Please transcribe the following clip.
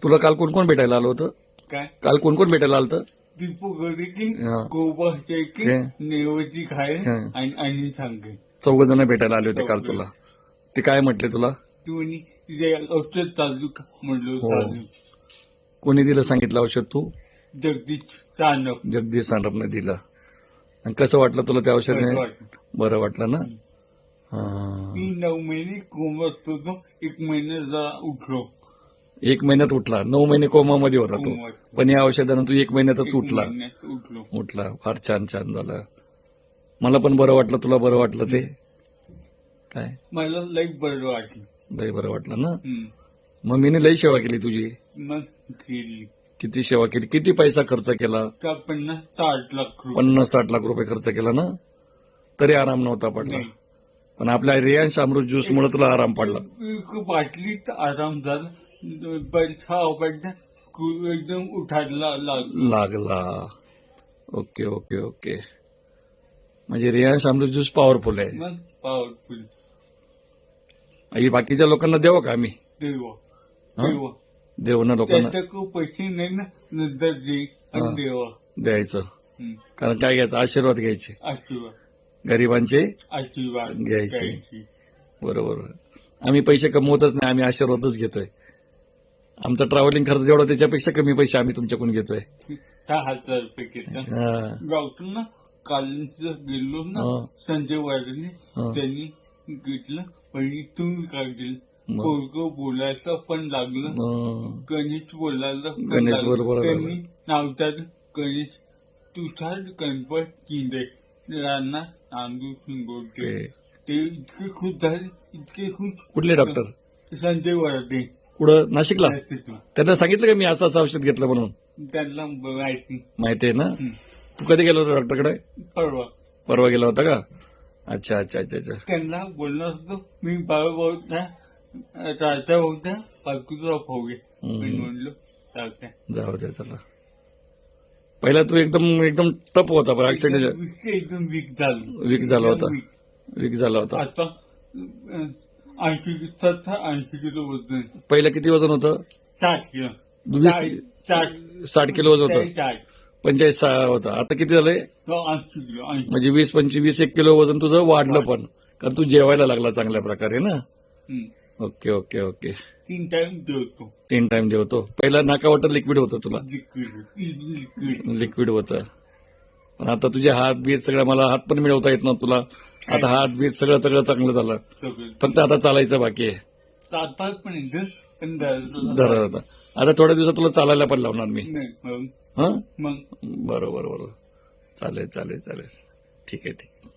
तुला काल कोण कोण भेटायला आलं होतं? काय काल कोण कोण भेटायला आलं होतं? दीपू गडे की हा. गोबा की हे. नेवती खाय हा. आणि सांगे 4 जण भेटायला आले होते काल चौघ. तुला. ते काय म्हटले तुला? तुम्ही तिथे औषध चालू का म्हणलो हो. चालू कोणी दिलं सांगितलं औषध? तू? जगदीश चाणक जगदीश सांडपने दिलं. आणि कसं वाटलं तुला त्या औषधाने? बरं वाटलं ना? हा. मी 9 महिने कोमात होतो 1 महिन्याचा उठलो 1 महिन्यात उठला. 9 महिने कोमामध्ये होता तो. कोमात. पण या औषधानं तू 1 महिन्यातच 1 उठला. महिन्यात उठलो उठला. फार छान छान झालं. मला पण बरं वाटलं. तुला बरं वाटलं ते? काय? मला लई बरं वाटलं लय बरं वाटलं ना? हम्म. मम्मीने लई सेवा केली तुझी. मग केली किती सेवा केली? किती पैसा खर्च केला? का 50-60 लाख रुपये 50-60 लाख रुपये खर्च केला ना? तरी आराम नव्हता पडला. नाही. पण आपल्या रियांश अमृत ज्यूस मुळे तुला आराम पडला. एक बाटलीत आराम झाला पैसा आवडला एकदम उठायला लागला लागला. Okay okay okay. म्हणजे रियांश अमृत ज्यूस पॉवरफुल आहे. मग पॉवरफुल ही बाकीच्या लोकांना देऊ का आम्ही? देवा हा? देवा देऊ ना लोकांना त्याच्याकडे पैसे नाही ना नंतर दे हा. आणि देवा द्यायचं. हम्म. कारण काय घ्यायचं? आशीर्वाद घ्यायचे. आशीर्वाद गरिबांचे आशीर्वाद घ्यायचे. घ्यायचे. बरोबर. आम्ही पैसे कमवतच नाही. आम्ही आशीर्वादच घेतोय. आमचा ट्रॅव्हलिंग खर्च जेवढा त्याच्यापेक्षा कमी पैसे आम्ही तुमच्याकडून घेतोय. 6,000 रुपये घेतात हा. डॉक्टर ना काल गेलो ना हा. संजय वाडने हा. त्यांनी घेतलं पण तुम्ही काय केलं मग. पोरगं बोलायला पण लागलं गणेश बोलायला पण गणेश लागलं. बरोबर त्यांनी नावतात गणेश तुषार गणपत किंदे राणा तांदूळ शिंगोटे ते इतके खुश झाले इतके खुश कुठले डॉक्टर? संजय वाडे कुठं? नाशिकला? तिथून. त्यांना सांगितलं का मी असं असं औषध घेतलं म्हणून? त्यांना माहिती माहिती आहे ना? हं. तू कधी गेला होता डॉक्टरकडे? परवा परवा गेला होता का? अच्छा अच्छा अच्छा अच्छा. त्यांना बोलणार होतो मी बाबा बोलता राजा होता बाजूचा भाऊ मी म्हणलो चालतंय जाऊ द्या चला. पहिला तू एकदम एकदम टप होता पण ऍक्सिडेंट एकदम वीक झालं वीक झाला होता. एकदम weak. वीक झाला होता. आता 80 किलो वजन पहिलं किती वजन होतं? 60 किलो 60 किलो वजन होतं. 60 45 होतं. आता किती झालंय? 80 किलो 80. म्हणजे 20-25 1 किलो वजन तुझं वाढलं पण. कारण तू जेवायला लागला चांगल्या प्रकारे ना? हं. Okay okay okay. 3 टाइम जेवतो 3 टाइम जेवतो. पहिला नाका वाटर लिक्विड होतं तुला. लिक्विड लिक्विड होतं. पण आता तुझे हात बीत सगळं मला हात पण मिळवता येत नव्हतं तुला. आता हात बीत सगळं सगळं चांगलं झालं. सगळं फक्त आता चालायचं बाकी आहे. चालतात पण एकदम पण धरलं. धरा होता. आता थोड्या दिवसात तुला चालायला पण लावणार मी. नाही मग हा? मग बरोबर बरोबर. चालेल चालेल चालेल. ठीक आहे ठीक आहे.